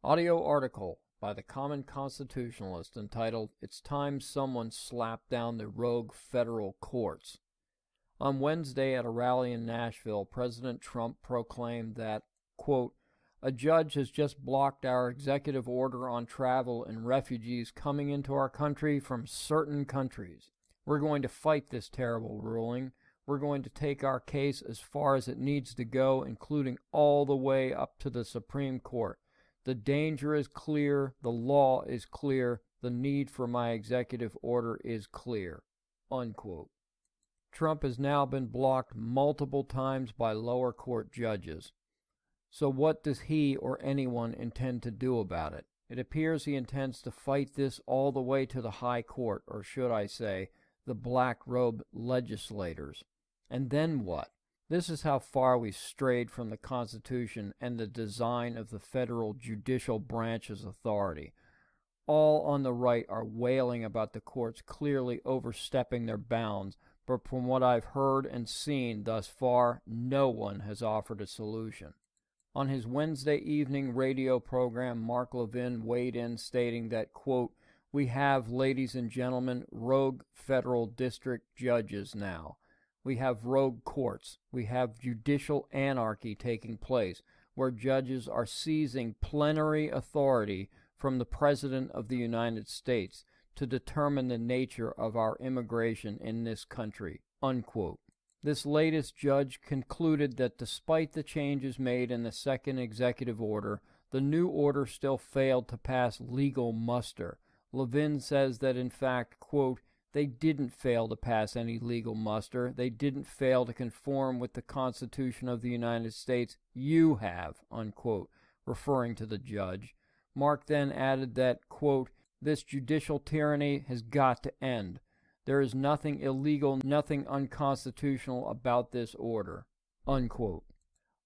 Audio article by the Common Constitutionalist entitled, "It's Time Someone Slapped Down the Rogue Federal Courts." On Wednesday at a rally in Nashville, President Trump proclaimed that, quote, "A judge has just blocked our executive order on travel and refugees coming into our country from certain countries. We're going to fight this terrible ruling. We're going to take our case as far as it needs to go, including all the way up to the Supreme Court. The danger is clear, the law is clear, the need for my executive order is clear." Unquote. Trump has now been blocked multiple times by lower court judges. So what does he or anyone intend to do about it? It appears he intends to fight this all the way to the high court, or should I say, the black-robed legislators. And then what? This is how far we've strayed from the Constitution and the design of the federal judicial branch's authority. All on the right are wailing about the courts clearly overstepping their bounds, but from what I've heard and seen thus far, no one has offered a solution. On his Wednesday evening radio program, Mark Levin weighed in stating that, quote, "We have, ladies and gentlemen, rogue federal district judges now. We have rogue courts. We have judicial anarchy taking place, where judges are seizing plenary authority from the President of the United States to determine the nature of our immigration in this country." Unquote. This latest judge concluded that despite the changes made in the second executive order, the new order still failed to pass legal muster. Levin says that, in fact, quote, "They didn't fail to pass any legal muster. They didn't fail to conform with the Constitution of the United States. You have," unquote, referring to the judge. Mark then added that, quote, "This judicial tyranny has got to end. There is nothing illegal, nothing unconstitutional about this order," unquote.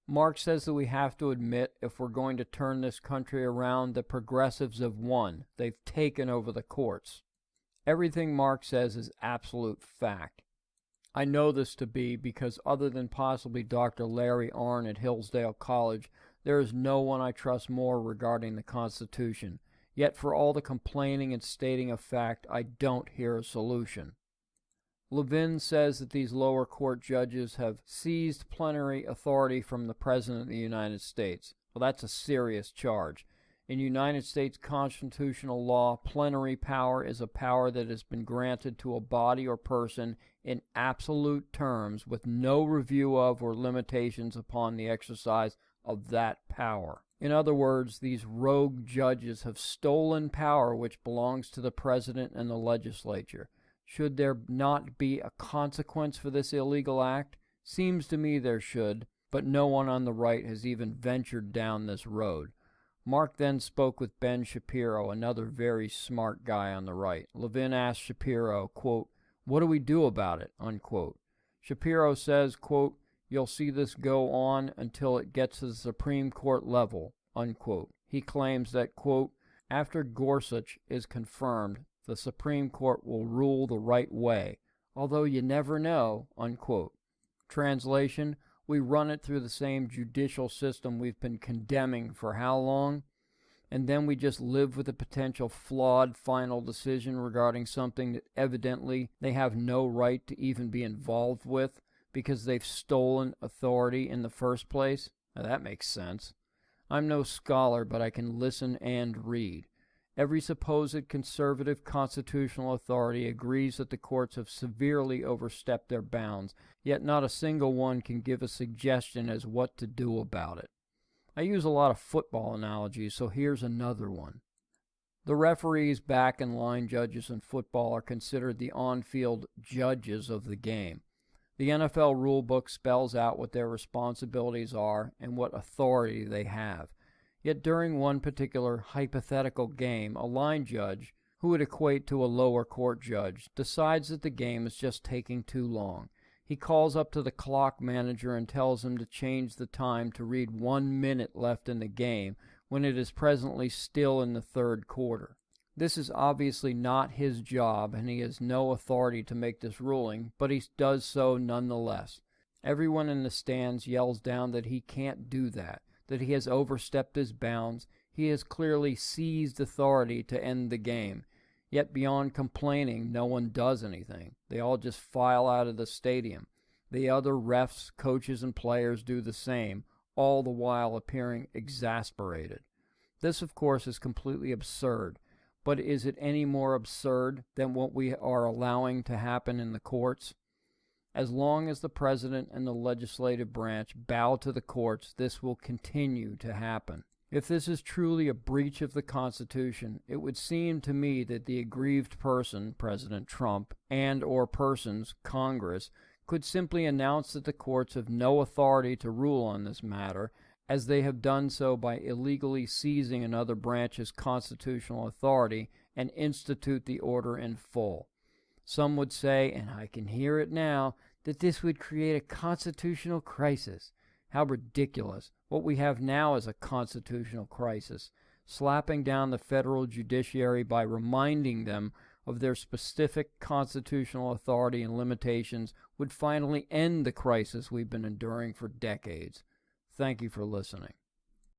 Mark says that we have to admit, if we're going to turn this country around, the progressives have won. They've taken over the courts. Everything Mark says is absolute fact. I know this to be because other than possibly Dr. Larry Arnn at Hillsdale College, there is no one I trust more regarding the Constitution. Yet for all the complaining and stating of fact, I don't hear a solution. Levin says that these lower court judges have seized plenary authority from the President of the United States. Well, that's a serious charge. In United States constitutional law, plenary power is a power that has been granted to a body or person in absolute terms with no review of or limitations upon the exercise of that power. In other words, these rogue judges have stolen power which belongs to the president and the legislature. Should there not be a consequence for this illegal act? Seems to me there should, but no one on the right has even ventured down this road. Mark then spoke with Ben Shapiro, another very smart guy on the right. Levin asked Shapiro, quote, "What do we do about it?" unquote. Shapiro says, quote, "You'll see this go on until it gets to the Supreme Court level," unquote. He claims that, quote, "After Gorsuch is confirmed, the Supreme Court will rule the right way, although you never know," unquote. Translation, we run it through the same judicial system we've been condemning for how long? And then we just live with a potential flawed final decision regarding something that evidently they have no right to even be involved with because they've stolen authority in the first place? Now that makes sense. I'm no scholar, but I can listen and read. Every supposed conservative constitutional authority agrees that the courts have severely overstepped their bounds, yet not a single one can give a suggestion as what to do about it. I use a lot of football analogies, so here's another one. The referees, back and line judges in football are considered the on-field judges of the game. The NFL rulebook spells out what their responsibilities are and what authority they have. Yet during one particular hypothetical game, a line judge, who would equate to a lower court judge, decides that the game is just taking too long. He calls up to the clock manager and tells him to change the time to read 1 minute left in the game when it is presently still in the third quarter. This is obviously not his job, and he has no authority to make this ruling, but he does so nonetheless. Everyone in the stands yells down that he can't do that he has overstepped his bounds. he has clearly seized authority to end the game. Yet beyond complaining, no one does anything. They all just file out of the stadium. The other refs, coaches, and players do the same, all the while appearing exasperated. This, of course, is completely absurd, but is it any more absurd than what we are allowing to happen in the courts? As long as the president and the legislative branch bow to the courts, this will continue to happen. If this is truly a breach of the Constitution, it would seem to me that the aggrieved person, President Trump, and or persons, Congress, could simply announce that the courts have no authority to rule on this matter, as they have done so by illegally seizing another branch's constitutional authority, and institute the order in full. Some would say, and I can hear it now, that this would create a constitutional crisis. How ridiculous. What we have now is a constitutional crisis. Slapping down the federal judiciary by reminding them of their specific constitutional authority and limitations would finally end the crisis we've been enduring for decades. Thank you for listening.